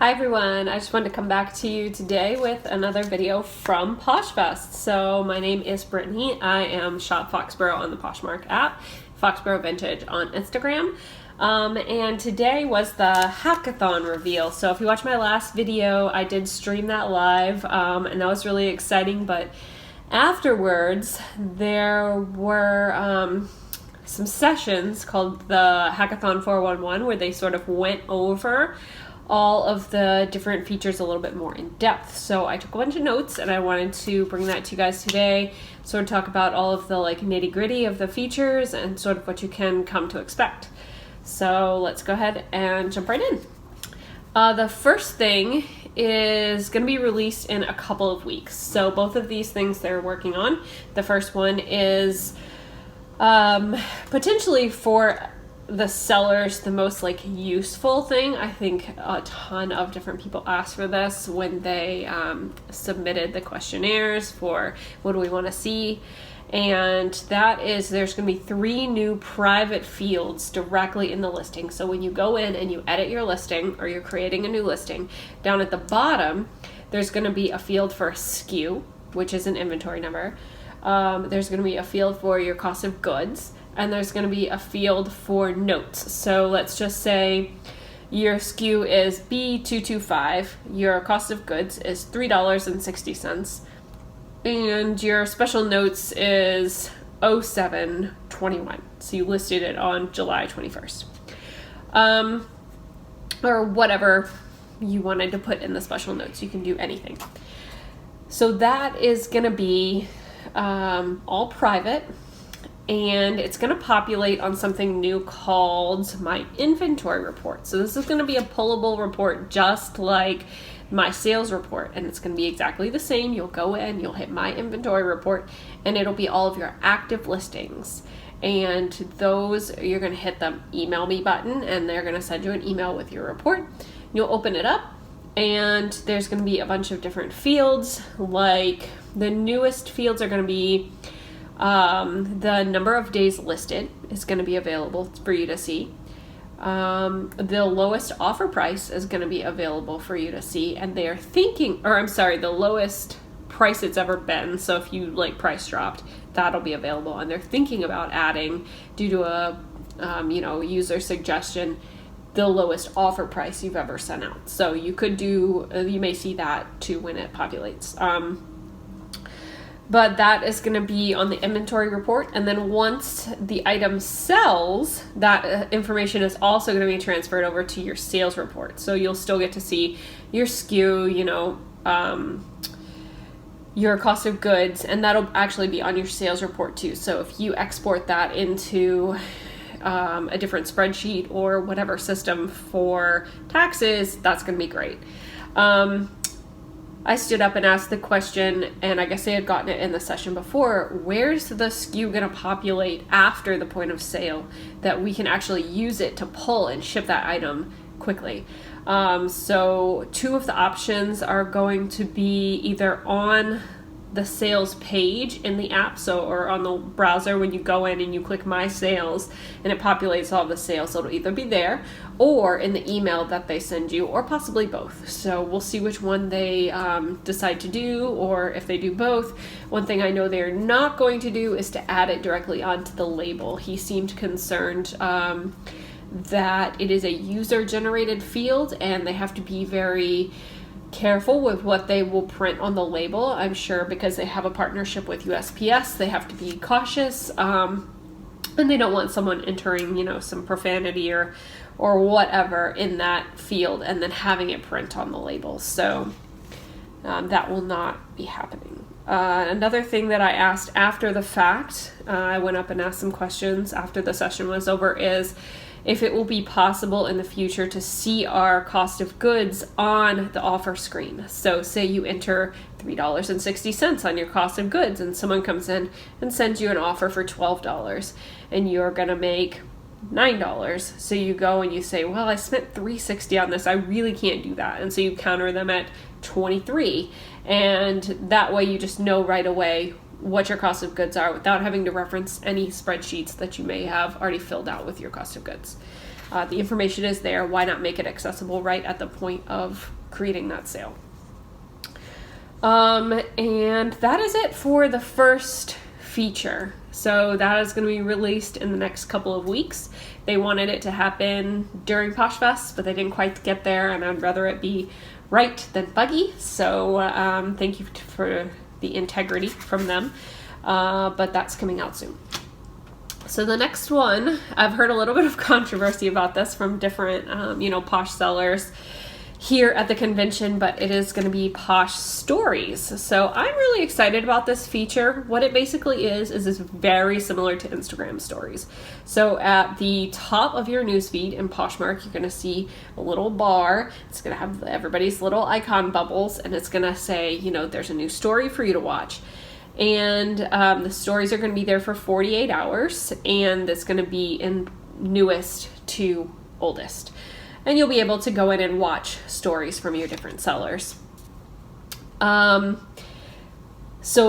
Hi everyone, I just wanted to come back to you today with another video from Poshfest. So my name is Brittany. I am Shop Foxborough on the Poshmark app, Foxborough Vintage on Instagram. And today was the Hackathon Reveal. So if you watched my last video, I did stream that live, and that was really exciting. But afterwards, there were some sessions called the Hackathon 411 where they sort of went over all of the different features a little bit more in depth. So I took a bunch of notes and I wanted to bring that to you guys today, sort of talk about all of the nitty gritty of the features and sort of what you can come to expect. So let's go ahead and jump right in. The first thing is going to be released in a couple of weeks. So both of these things they're working on. The first one is potentially for the sellers the most useful thing. I think a ton of different people asked for this when they submitted the questionnaires for what do we want to see, and that is there's going to be 3 new private fields directly in the listing. So when you go in and you edit your listing or you're creating a new listing, down at the bottom there's going to be a field for SKU, which is an inventory number. There's going to be a field for your cost of goods, and there's going to be a field for notes. So let's just say your SKU is B225, your cost of goods is $3.60, and your special notes is 0721. So you listed it on July 21st. Or whatever you wanted to put in the special notes. You can do anything. So that is going to be all private. And it's going to populate on something new called my inventory report. So this is going to be a pullable report just like my sales report, and it's going to be exactly the same. You'll go in, you'll hit my inventory report, and it'll be all of your active listings. And those, you're going to hit the email me button, and they're going to send you an email with your report. You'll open it up, and there's going to be a bunch of different fields. Like the newest fields are going to be the number of days listed is going to be available for you to see. The lowest offer price is going to be available for you to see, and they are thinking, the lowest price it's ever been. So if you price dropped, that'll be available, and they're thinking about adding, due to a user suggestion, the lowest offer price you've ever sent out. So you may see that too when it populates. But that is going to be on the inventory report. And then once the item sells, that information is also going to be transferred over to your sales report. So you'll still get to see your SKU, your cost of goods, and that'll actually be on your sales report too. So if you export that into a different spreadsheet or whatever system for taxes, that's going to be great. I stood up and asked the question, and I guess they had gotten it in the session before, where's the SKU going to populate after the point of sale that we can actually use it to pull and ship that item quickly? So 2 of the options are going to be either on the sales page in the app, or on the browser when you go in and you click my sales and it populates all the sales. So it'll either be there or in the email that they send you, or possibly both. So we'll see which one they decide to do, or if they do both. One thing I know they're not going to do is to add it directly onto the label. He seemed concerned that it is a user generated field and they have to be very careful with what they will print on the label. I'm sure because they have a partnership with USPS, they have to be cautious, and they don't want someone entering some profanity or whatever in that field and then having it print on the label. So that will not be happening. Another thing that I asked after the fact, I went up and asked some questions after the session was over, is if it will be possible in the future to see our cost of goods on the offer screen. So say you enter $3.60 on your cost of goods, and someone comes in and sends you an offer for $12, and you're going to make $9. So you go and you say, well, I spent $3.60 on this. I really can't do that. And so you counter them at $23. And that way you just know right away what your cost of goods are without having to reference any spreadsheets that you may have already filled out with your cost of goods. The information is there. Why not make it accessible right at the point of creating that sale? And that is it for the first feature. So that is going to be released in the next couple of weeks. They wanted it to happen during Poshfest, but they didn't quite get there, and I'd rather it be right than buggy. So thank you for the integrity from them. But that's coming out soon. So the next one, I've heard a little bit of controversy about this from different, Posh sellers here at the convention, but it is going to be Posh Stories. So I'm really excited about this feature. What it basically is it's very similar to Instagram Stories. So at the top of your newsfeed in Poshmark, you're going to see a little bar. It's going to have everybody's little icon bubbles, and it's going to say, there's a new story for you to watch. And the stories are going to be there for 48 hours, and it's going to be in newest to oldest. And you'll be able to go in and watch stories from your different sellers. So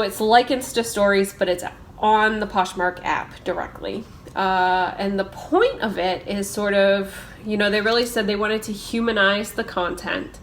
it's like Insta Stories, but it's on the Poshmark app directly. And the point of it is sort of, they really said they wanted to humanize the content.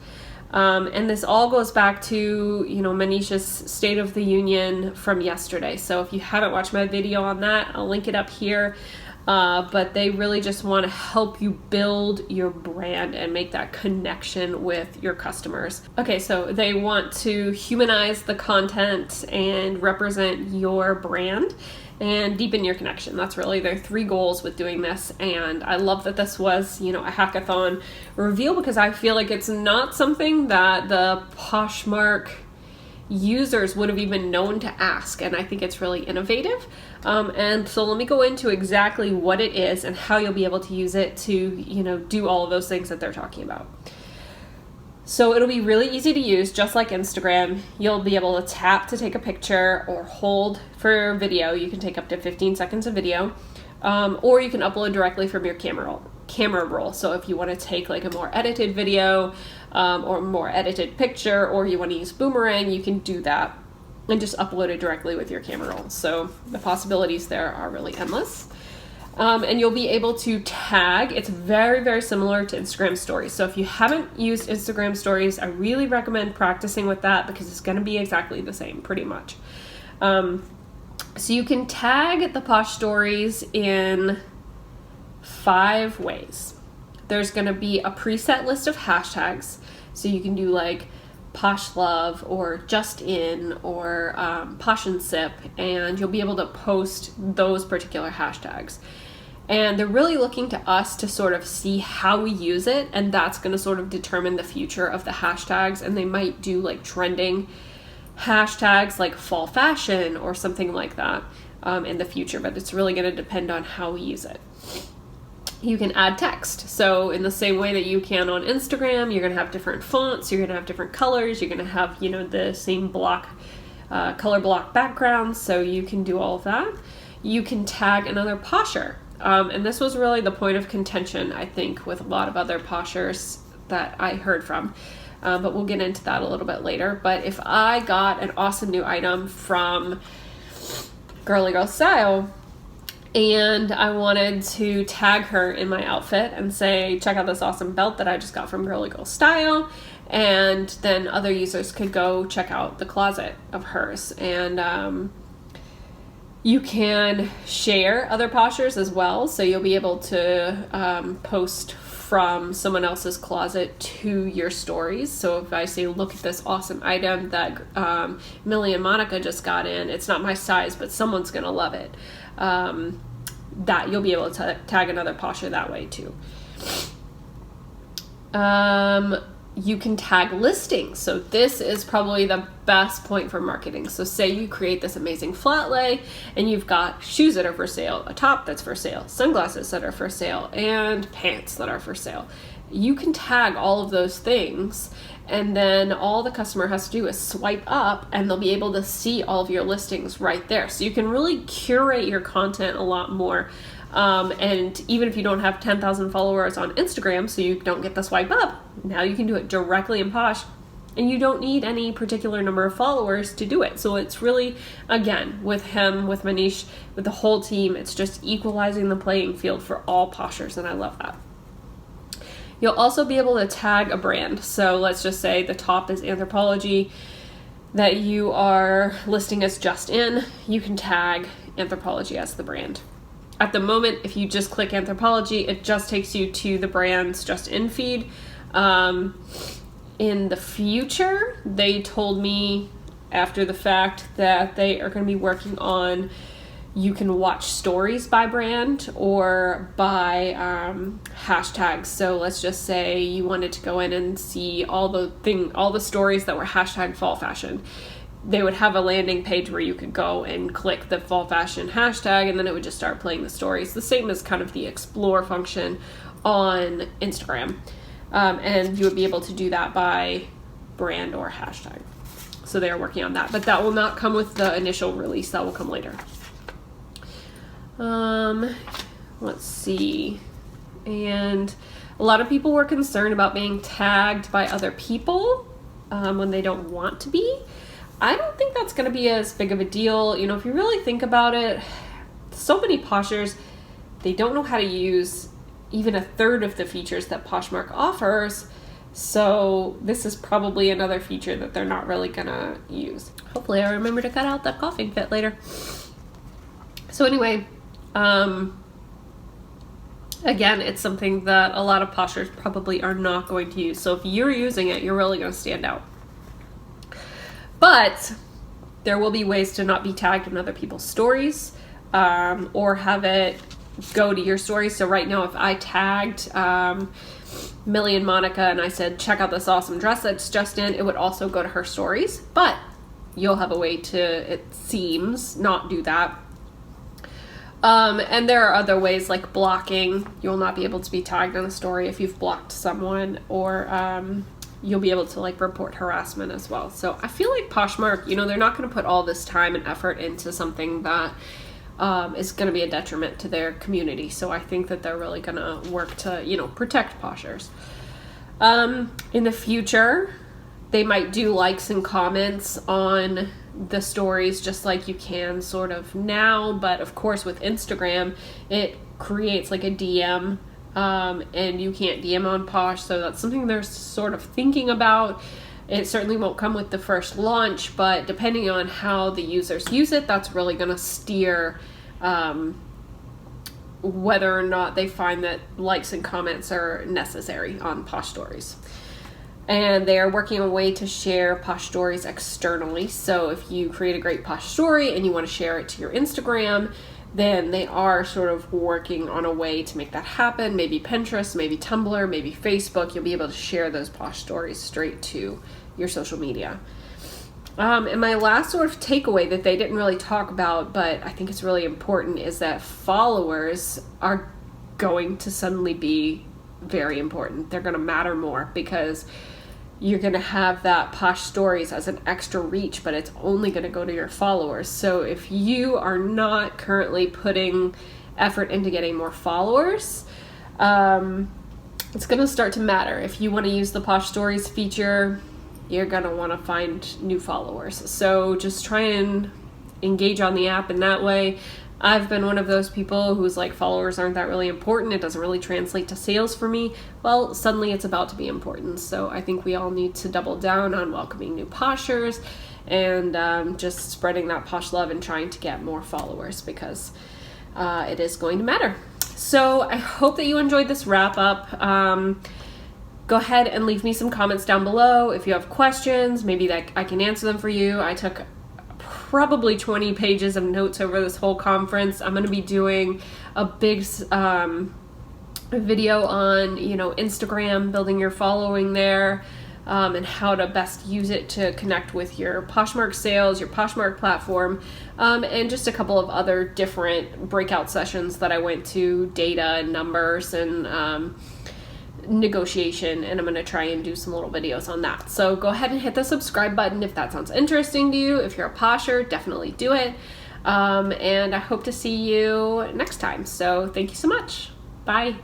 And this all goes back to, Manisha's State of the Union from yesterday. So if you haven't watched my video on that, I'll link it up here. But they really just want to help you build your brand and make that connection with your customers. Okay, so they want to humanize the content and represent your brand and deepen your connection. That's really their 3 goals with doing this. And I love that this was, a hackathon reveal, because I feel like it's not something that the Poshmark users would have even known to ask, and I think it's really innovative. And so let me go into exactly what it is and how you'll be able to use it to, do all of those things that they're talking about. So it'll be really easy to use, just like Instagram. You'll be able to tap to take a picture or hold for video. You can take up to 15 seconds of video, or you can upload directly from your camera roll. So if you want to take like a more edited video or more edited picture, or you want to use Boomerang, you can do that and just upload it directly with your camera roll. So the possibilities there are really endless. And you'll be able to tag. It's very, very similar to Instagram Stories. So if you haven't used Instagram Stories, I really recommend practicing with that, because it's going to be exactly the same, pretty much. So you can tag the Posh Stories in 5 ways. There's going to be a preset list of hashtags. So you can do like Posh Love or Just In or Posh and Sip, and you'll be able to post those particular hashtags. And they're really looking to us to sort of see how we use it, and that's going to sort of determine the future of the hashtags. And they might do like trending hashtags like fall fashion or something like that in the future, but it's really going to depend on how we use it. You can add text. So in the same way that you can on Instagram, you're going to have different fonts, you're going to have different colors, you're going to have, the same color block backgrounds, so you can do all of that. You can tag another posher. And this was really the point of contention, I think, with a lot of other poshers that I heard from. But we'll get into that a little bit later. But if I got an awesome new item from Girly Girl Style, and I wanted to tag her in my outfit and say, check out this awesome belt that I just got from Girly Girl Style, and then other users could go check out the closet of hers. And you can share other poshers as well, so you'll be able to post from someone else's closet to your stories. So if I say, look at this awesome item that Millie and Monica just got in, it's not my size, but someone's gonna love it. That you'll be able to tag another posher that way too. You can tag listings. So this is probably the best point for marketing. So say you create this amazing flat lay and you've got shoes that are for sale, a top that's for sale, sunglasses that are for sale, and pants that are for sale. You can tag all of those things, and then all the customer has to do is swipe up and they'll be able to see all of your listings right there. So you can really curate your content a lot more. And even if you don't have 10,000 followers on Instagram, so you don't get the swipe up, now you can do it directly in Posh, and you don't need any particular number of followers to do it. So it's really, again, with him, with Manish, with the whole team, it's just equalizing the playing field for all poshers, and I love that. You'll also be able to tag a brand. So let's just say the top is Anthropologie that you are listing as Just In. You can tag Anthropologie as the brand. At the moment, if you just click Anthropologie, it just takes you to the brand's Just In feed. In the future, they told me after the fact that they are going to be working on, you can watch stories by brand or by hashtags. So let's just say you wanted to go in and see all the stories that were hashtag fall fashion. They would have a landing page where you could go and click the fall fashion hashtag, and then it would just start playing the stories. The same as kind of the explore function on Instagram. And you would be able to do that by brand or hashtag. So they are working on that, but that will not come with the initial release. That will come later. Let's see. And a lot of people were concerned about being tagged by other people when they don't want to be. I don't think that's going to be as big of a deal. You know, if you really think about it, so many Poshers, they don't know how to use even a third of the features that Poshmark offers. So this is probably another feature that they're not really going to use. Hopefully I remember to cut out that coughing fit later. So anyway, again, it's something that a lot of Poshers probably are not going to use. So if you're using it, you're really going to stand out. But there will be ways to not be tagged in other people's stories, or have it go to your stories. So right now, if I tagged Millie and Monica and I said, check out this awesome dress that's Just In, it would also go to her stories. But you'll have a way to, it seems, not do that. And there are other ways like blocking. You'll not be able to be tagged in a story if you've blocked someone, or you'll be able to like report harassment as well. So I feel like Poshmark, you know, they're not going to put all this time and effort into something that is going to be a detriment to their community. So I think that they're really going to work to, you know, protect Poshers. In the future, they might do likes and comments on the stories just like you can sort of now, but of course with Instagram, it creates like a DM, and you can't DM on Posh, so that's something they're sort of thinking about. It certainly won't come with the first launch, but depending on how the users use it, that's really going to steer whether or not they find that likes and comments are necessary on Posh Stories. And they are working on a way to share Posh Stories externally. So if you create a great Posh Story and you want to share it to your Instagram, then they are sort of working on a way to make that happen. Maybe Pinterest, maybe Tumblr, maybe Facebook. You'll be able to share those Posh Stories straight to your social media. And my last sort of takeaway that they didn't really talk about, but I think it's really important, is that followers are going to suddenly be very important. They're going to matter more because you're going to have that Posh Stories as an extra reach, but it's only going to go to your followers. So if you are not currently putting effort into getting more followers, it's going to start to matter. If you want to use the Posh Stories feature, you're going to want to find new followers. So just try and engage on the app in that way. I've been one of those people who's like, followers aren't that really important. It doesn't really translate to sales for me. Well, suddenly it's about to be important. So I think we all need to double down on welcoming new Poshers and just spreading that Posh love and trying to get more followers, because it is going to matter. So I hope that you enjoyed this wrap up. Go ahead and leave me some comments down below. If you have questions, maybe that I can answer them for you. I took probably 20 pages of notes over this whole conference. I'm going to be doing a big video on, you know, Instagram, building your following there, and how to best use it to connect with your Poshmark sales, your Poshmark platform, and just a couple of other different breakout sessions that I went to, data and numbers and negotiation, and I'm going to try and do some little videos on that. So go ahead and hit the subscribe button if that sounds interesting to you. If you're a Posher, definitely do it. And I hope to see you next time. So thank you so much. Bye.